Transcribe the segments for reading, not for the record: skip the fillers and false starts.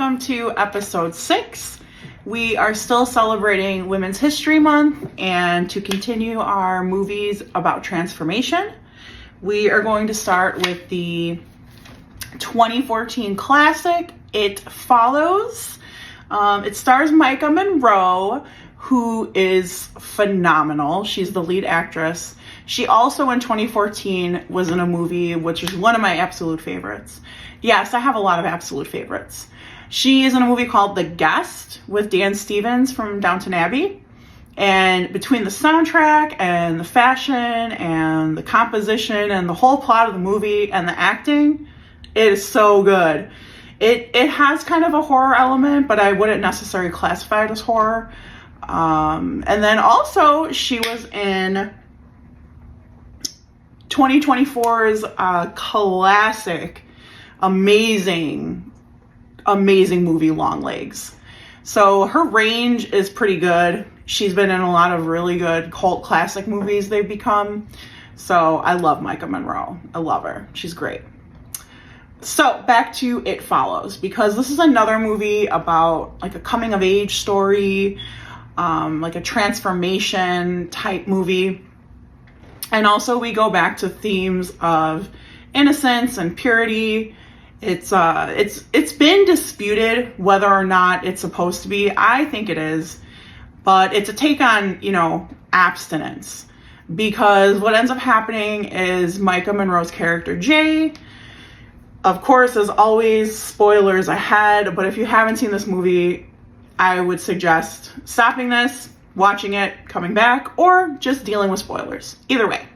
welcome to episode 6. We are still celebrating Women's History Month, and to continue our movies about transformation, we are going to start with the 2014 classic, It Follows. It stars Maika Monroe, who is phenomenal. She's the lead actress. She also in 2014 was in a movie which is one of my absolute favorites. Yes, I have a lot of absolute favorites. She is in a movie called The Guest with Dan Stevens from Downton Abbey. And between the soundtrack and the fashion and the composition and the whole plot of the movie and the acting, it is so good. It has kind of a horror element, but I wouldn't necessarily classify it as horror. And then also she was in 2024's classic, amazing movie, Longlegs. So her range is pretty good. She's been in a lot of really good cult classic movies they've become. So I love Maika Monroe. I love her. She's great. So back to It Follows, because this is another movie about like a coming of age story, like a transformation type movie. And also we go back to themes of innocence and purity. It's been disputed whether or not it's supposed to be. I think it is, but it's a take on, abstinence, because what ends up happening is Maika Monroe's character, Jay, of course, as always, spoilers ahead, but if you haven't seen this movie, I would suggest stopping this, watching it, coming back, or just dealing with spoilers. Either way.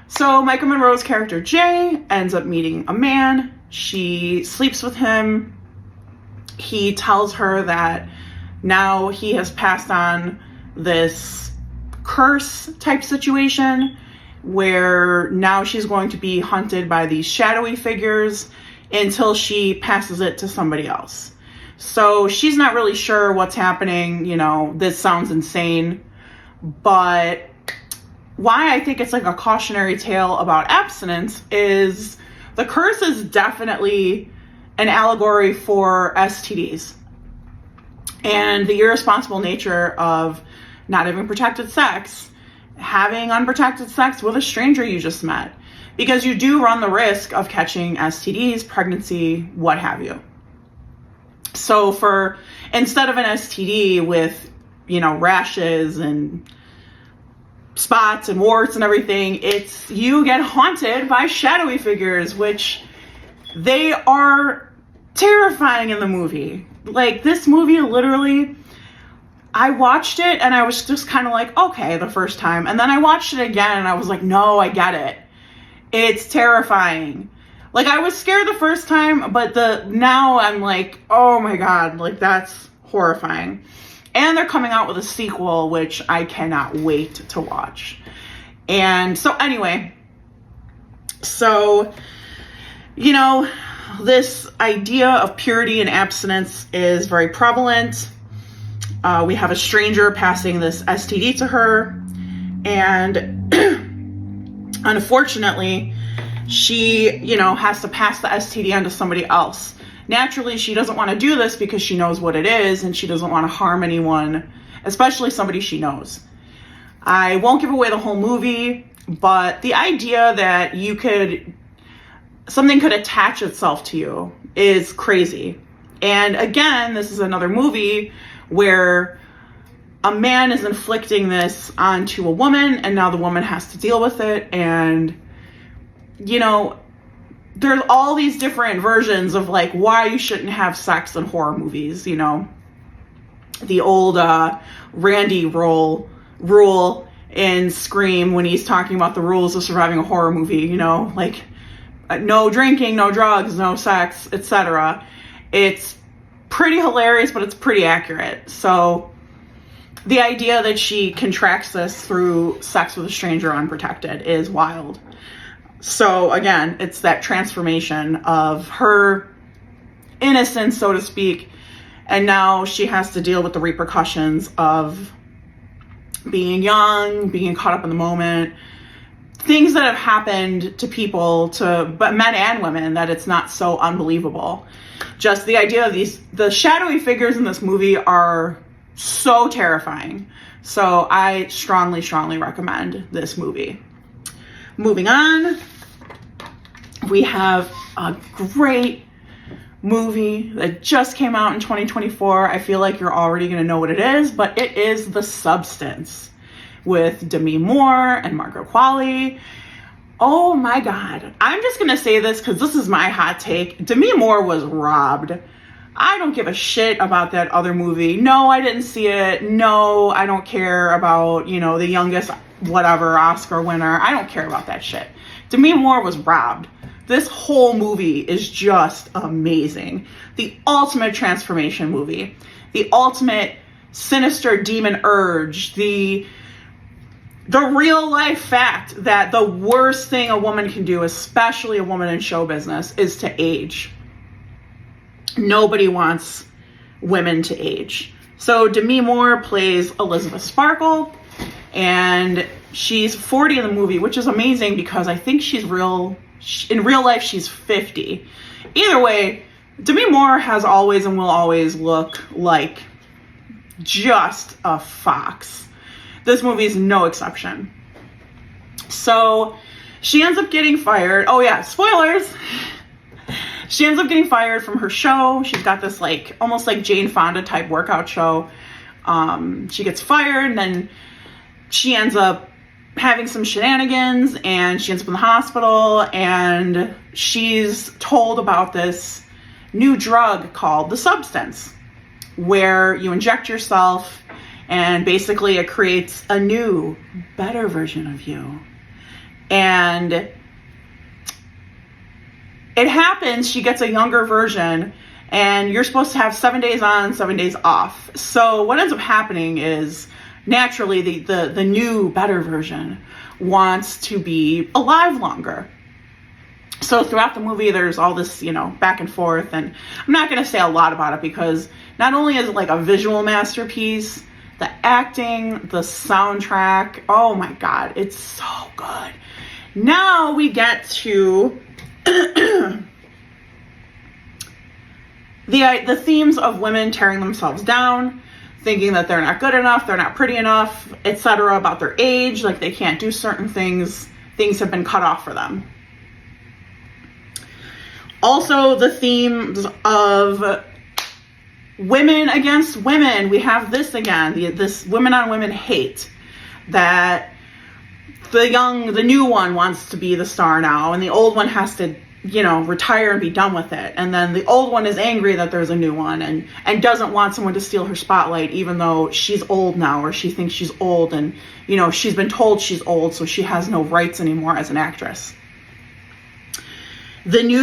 So Maika Monroe's character, Jay, ends up meeting a man. She sleeps with him. He tells her that now he has passed on this curse type situation where now she's going to be hunted by these shadowy figures until she passes it to somebody else. So she's not really sure what's happening. This sounds insane, but why I think it's like a cautionary tale about abstinence is the curse is definitely an allegory for STDs and the irresponsible nature of not having protected sex, having unprotected sex with a stranger you just met, because you do run the risk of catching STDs, pregnancy, what have you. So instead of an STD with, rashes and spots and warts and everything, it's you get haunted by shadowy figures, which they are terrifying in the movie. Like, this movie, literally, I watched it and I was just kind of like, okay, the first time. And then I watched it again and I was like, no, I get it. It's terrifying. Like, I was scared the first time, but now I'm like, oh my God, like, that's horrifying. And they're coming out with a sequel, which I cannot wait to watch. And so anyway, this idea of purity and abstinence is very prevalent. We have a stranger passing this STD to her, and unfortunately, she, has to pass the STD on to somebody else. Naturally, she doesn't want to do this because she knows what it is, and she doesn't want to harm anyone, especially somebody she knows. I won't give away the whole movie, but the idea that something could attach itself to you is crazy. And again, this is another movie where a man is inflicting this onto a woman, and now the woman has to deal with it. And, there's all these different versions of like why you shouldn't have sex in horror movies. The old Randy rule in Scream when he's talking about the rules of surviving a horror movie, like no drinking, no drugs, no sex, etc. It's pretty hilarious, but it's pretty accurate. So the idea that she contracts this through sex with a stranger unprotected is wild. So again, it's that transformation of her innocence, so to speak, and now she has to deal with the repercussions of being young, being caught up in the moment, things that have happened to people, but men and women, that it's not so unbelievable. Just the idea of the shadowy figures in this movie are so terrifying. So I strongly, strongly recommend this movie. Moving on, we have a great movie that just came out in 2024. I feel like you're already going to know what it is, but it is The Substance with Demi Moore and Margaret Qualley. Oh my God. I'm just going to say this because this is my hot take. Demi Moore was robbed. I don't give a shit about that other movie. No, I didn't see it. No, I don't care about, the youngest whatever Oscar winner. I don't care about that shit. Demi Moore was robbed. This whole movie is just amazing. The ultimate transformation movie. The ultimate sinister demon urge. The real life fact that the worst thing a woman can do, especially a woman in show business, is to age. Nobody wants women to age. So Demi Moore plays Elizabeth Sparkle, and she's 40 in the movie, which is amazing because I think in real life she's 50. Either way, Demi Moore has always and will always look like just a fox. This movie is no exception. So she ends up getting fired. Oh yeah, spoilers. She ends up getting fired from her show. She's got this almost like Jane Fonda type workout show. She gets fired, and then she ends up having some shenanigans, and she ends up in the hospital, and she's told about this new drug called The Substance, where you inject yourself and basically it creates a new, better version of you. And it happens, she gets a younger version, and you're supposed to have 7 days on, 7 days off. So what ends up happening is, naturally, the new, better version wants to be alive longer. So throughout the movie, there's all this, back and forth, and I'm not going to say a lot about it because not only is it like a visual masterpiece, the acting, the soundtrack, oh my God, it's so good. Now we get to the themes of women tearing themselves down, thinking that they're not good enough, they're not pretty enough, etc., about their age, like they can't do certain things, things have been cut off for them. Also, the themes of women against women. We have this again, this women on women hate, that the new one wants to be the star now, and the old one has to, retire and be done with it. And then the old one is angry that there's a new one and doesn't want someone to steal her spotlight, even though she's old now, or she thinks she's old, and, she's been told she's old, so she has no rights anymore as an actress. The New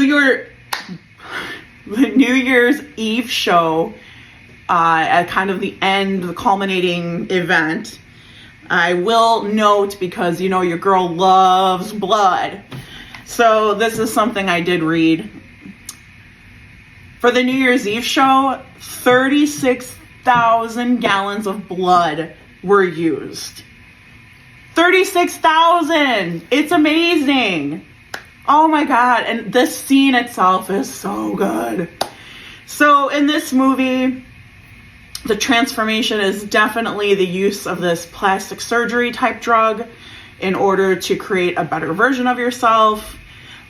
Year's Eve show, at kind of the end, the culminating event, I will note, because your girl loves blood. So this is something I did read. For the New Year's Eve show, 36,000 gallons of blood were used. 36,000! It's amazing! Oh my God, and this scene itself is so good. So in this movie, the transformation is definitely the use of this plastic surgery type drug in order to create a better version of yourself.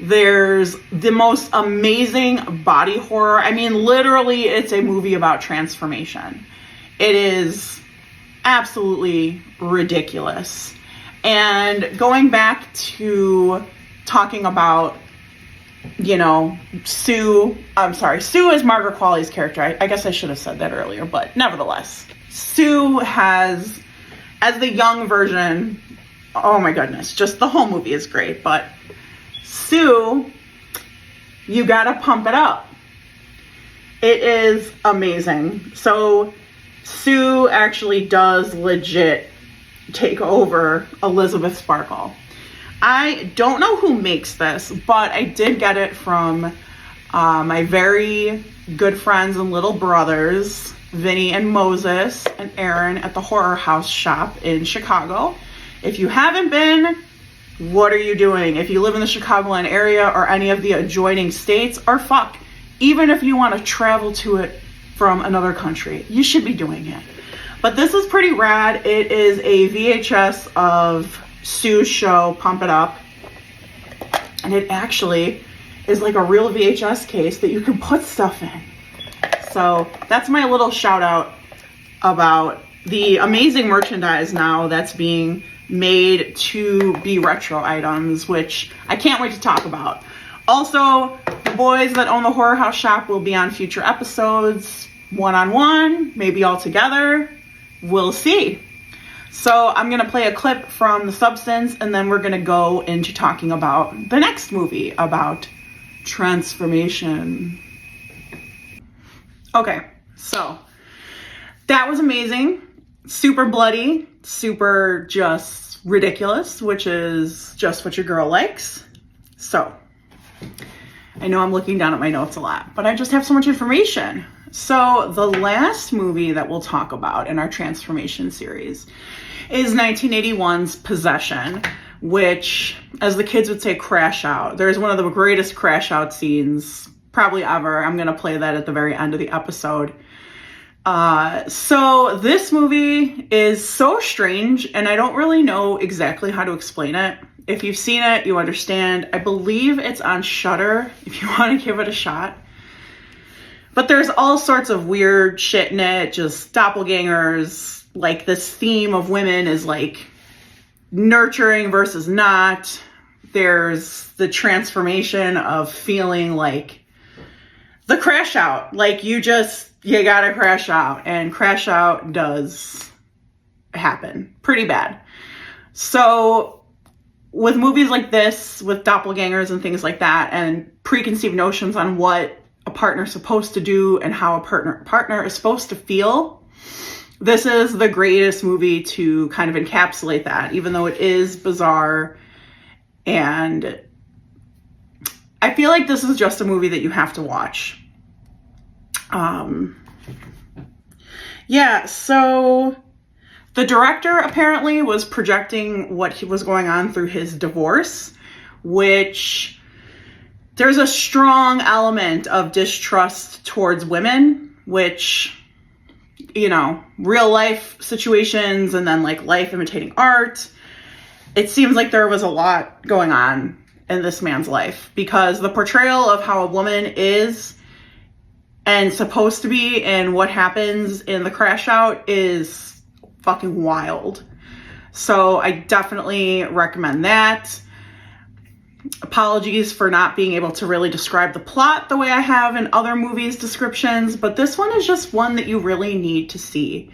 There's the most amazing body horror. I mean, literally, it's a movie about transformation. It is absolutely ridiculous. And going back to talking about, Sue is Margaret Qualley's character. I guess I should have said that earlier, but nevertheless, Sue has, as the young version, oh my goodness, just the whole movie is great, but Sue, you gotta pump it up. It is amazing. So Sue actually does legit take over Elizabeth Sparkle. I don't know who makes this, but I did get it from my very good friends and little brothers, Vinny and Moses and Aaron, at the Horror House shop in Chicago. If you haven't been, what are you doing? If you live in the Chicagoland area or any of the adjoining states, or fuck, even if you want to travel to it from another country, you should be doing it. But this is pretty rad. It is a VHS of Sue's show, Pump It Up. And it actually is like a real VHS case that you can put stuff in. So that's my little shout out about the amazing merchandise now that's being made to be retro items, which I can't wait to talk about. Also, the boys that own the Horror House shop will be on future episodes, one-on-one, maybe all together. We'll see. So I'm going to play a clip from The Substance, and then we're going to go into talking about the next movie, about transformation. Okay, so that was amazing. Super bloody, super just ridiculous, which is just what your girl likes. So I know I'm looking down at my notes a lot, but I just have so much information. So the last movie that we'll talk about in our transformation series is 1981's Possession, which, as the kids would say, crash out. There's one of the greatest crash out scenes probably ever. I'm going to play that at the very end of the episode. So this movie is so strange, and I don't really know exactly how to explain it. If you've seen it, you understand. I believe it's on Shudder if you want to give it a shot. But there's all sorts of weird shit in it, just doppelgangers. Like, this theme of women is like nurturing versus not. There's the transformation of feeling like the crash out. Like, you gotta crash out, and crash out does happen pretty bad. So with movies like this, with doppelgangers and things like that, and preconceived notions on what a partner's supposed to do and how a partner is supposed to feel, this is the greatest movie to kind of encapsulate that, even though it is bizarre. And I feel like this is just a movie that you have to watch. Yeah, so the director apparently was projecting what was going on through his divorce, which there's a strong element of distrust towards women, which, you know, real life situations and then like life imitating art. It seems like there was a lot going on in this man's life, because the portrayal of how a woman is and supposed to be and what happens in the crash out is fucking wild. So I definitely recommend that. Apologies for not being able to really describe the plot the way I have in other movies' descriptions, but this one is just one that you really need to see.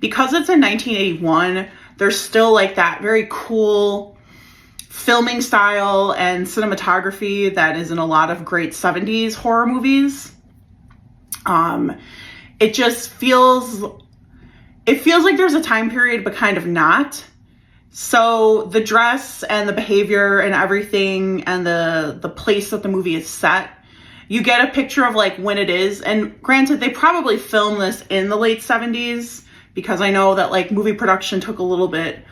Because it's in 1981, there's still like that very cool filming style and cinematography that is in a lot of great 70s horror movies. It just feels like there's a time period, but kind of not. So the dress and the behavior and everything and the place that the movie is set, you get a picture of like when it is. And granted, they probably filmed this in the late 70s, because I know that like movie production took a little bit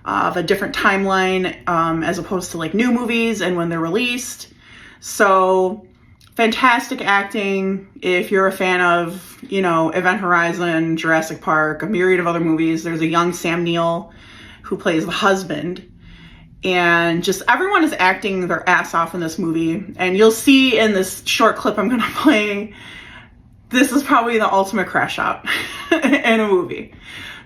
of a different timeline, as opposed to like new movies and when they're released. So fantastic acting. If you're a fan of, you know, Event Horizon, Jurassic Park, a myriad of other movies, there's a young Sam Neill who plays the husband. And just everyone is acting their ass off in this movie. And you'll see in this short clip I'm going to play, this is probably the ultimate crash out in a movie.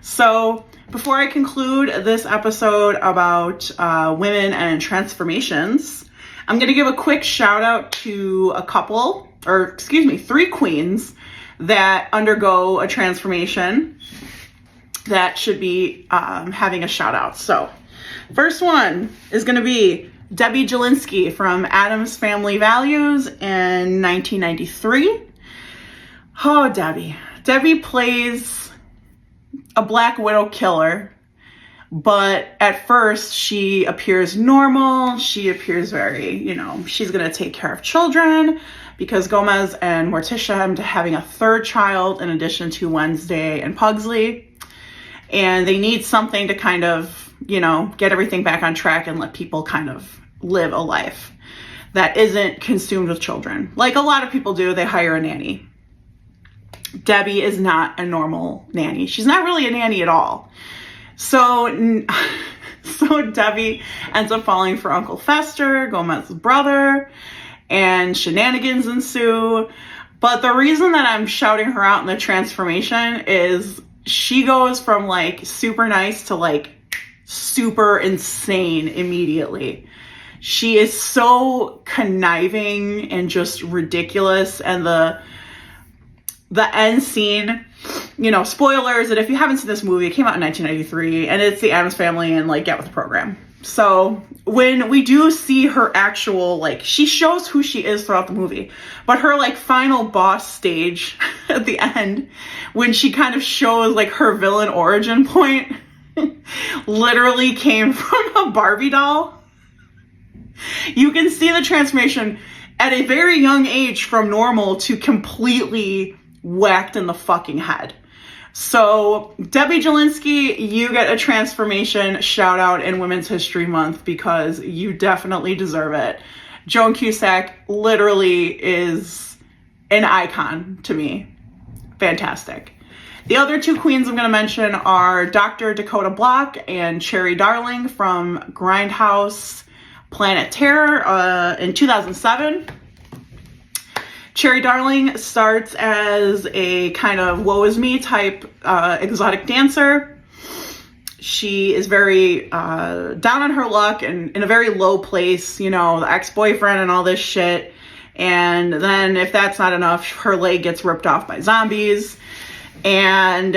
So before I conclude this episode about women and transformations, I'm going to give a quick shout out to three queens that undergo a transformation that should be having a shout out. So first one is going to be Debbie Jelinski from Addams Family Values in 1993. Oh, Debbie. Debbie plays a Black Widow killer, but at first she appears normal. She appears very, you know, she's going to take care of children, because Gomez and Morticia are having a third child in addition to Wednesday and Pugsley. And they need something to kind of you know, get everything back on track and let people kind of live a life that isn't consumed with children. Like a lot of people do, they hire a nanny. Debbie is not a normal nanny. She's not really a nanny at all. So Debbie ends up falling for Uncle Fester, Gomez's brother, and shenanigans ensue. But the reason that I'm shouting her out in the transformation is she goes from like super nice to like super insane immediately. She is so conniving and just ridiculous. And the end scene, you know, spoilers, that if you haven't seen this movie, it came out in 1993 and it's the Addams Family and like get with the program. So when we do see her actual, like, she shows who she is throughout the movie, but her like final boss stage at the end, when she kind of shows like her villain origin point, literally came from a Barbie doll. You can see the transformation at a very young age from normal to completely whacked in the fucking head. So Debbie Jelinski, you get a transformation shout out in Women's History Month because you definitely deserve it. Joan Cusack literally is an icon to me. Fantastic. The other two queens I'm going to mention are Dr. Dakota Block and Cherry Darling from Grindhouse Planet Terror in 2007. Cherry Darling starts as a kind of woe is me type exotic dancer. She is very down on her luck and in a very low place, you know, the ex-boyfriend and all this shit. And then if that's not enough, her leg gets ripped off by zombies. And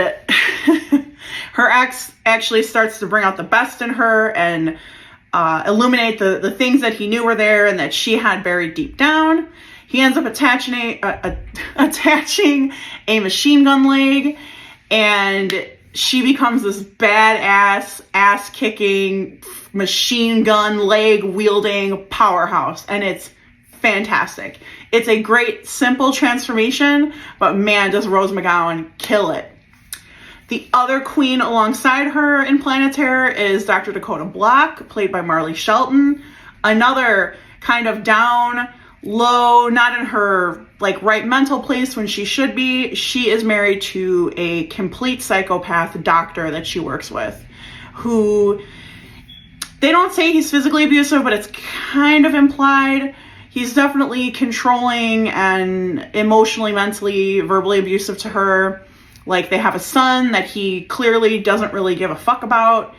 her ex actually starts to bring out the best in her and illuminate the things that he knew were there and that she had buried deep down. He ends up attaching a machine gun leg, and she becomes this badass, ass-kicking, machine gun leg-wielding powerhouse, and it's fantastic. It's a great, simple transformation, but man, does Rose McGowan kill it. The other queen alongside her in Planet Terror is Dr. Dakota Block, played by Marley Shelton. Another kind of down, low, not in her like right mental place when she should be. She is married to a complete psychopath doctor that she works with, who they don't say he's physically abusive, but it's kind of implied. He's definitely controlling and emotionally, mentally, verbally abusive to her. Like, they have a son that he clearly doesn't really give a fuck about.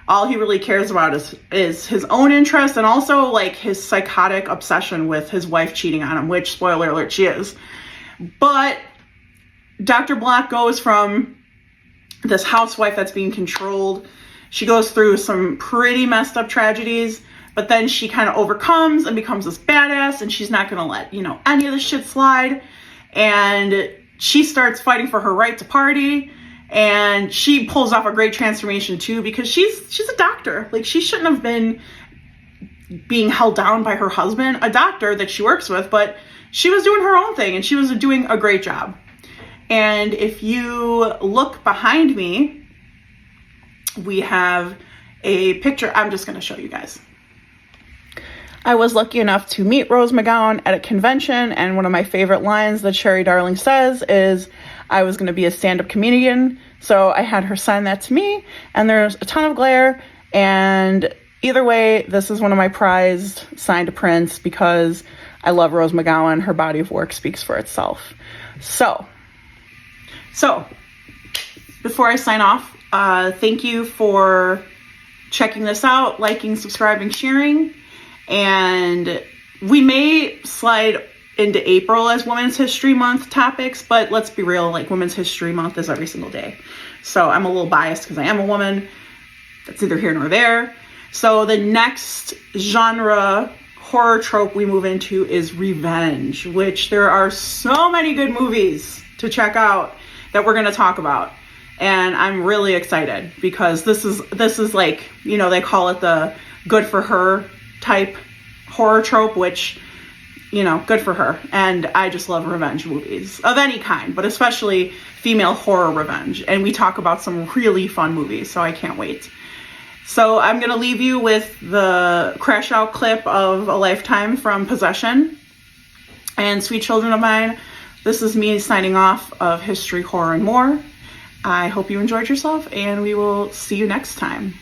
All he really cares about is his own interest and also, like, his psychotic obsession with his wife cheating on him, which, spoiler alert, she is. But Dr. Block goes from this housewife that's being controlled. She goes through some pretty messed up tragedies, but then she kind of overcomes and becomes this badass, and she's not going to let, you know, any of this shit slide. And she starts fighting for her right to party, and she pulls off a great transformation too, because she's a doctor. Like, she shouldn't have been being held down by her husband, a doctor that she works with, but she was doing her own thing and she was doing a great job. And if you look behind me, we have a picture. I'm just going to show you guys. I was lucky enough to meet Rose McGowan at a convention, and one of my favorite lines that Cherry Darling says is, I was going to be a stand-up comedian, so I had her sign that to me, and there's a ton of glare, and either way, this is one of my prized signed prints because I love Rose McGowan. Her body of work speaks for itself. So before I sign off, thank you for checking this out, liking, subscribing, sharing. And we may slide into April as Women's History Month topics, but let's be real, like, Women's History Month is every single day. So I'm a little biased because I am a woman. That's neither here nor there. So the next genre horror trope we move into is revenge, which there are so many good movies to check out that we're going to talk about. And I'm really excited because this is like, you know, they call it the good for her type horror trope, which, you know, good for her. And I just love revenge movies of any kind, but especially female horror revenge. And we talk about some really fun movies, so I can't wait. So I'm going to leave you with the crash out clip of A Lifetime from Possession. And sweet children of mine, this is me signing off of History, Horror, and More. I hope you enjoyed yourself, and we will see you next time.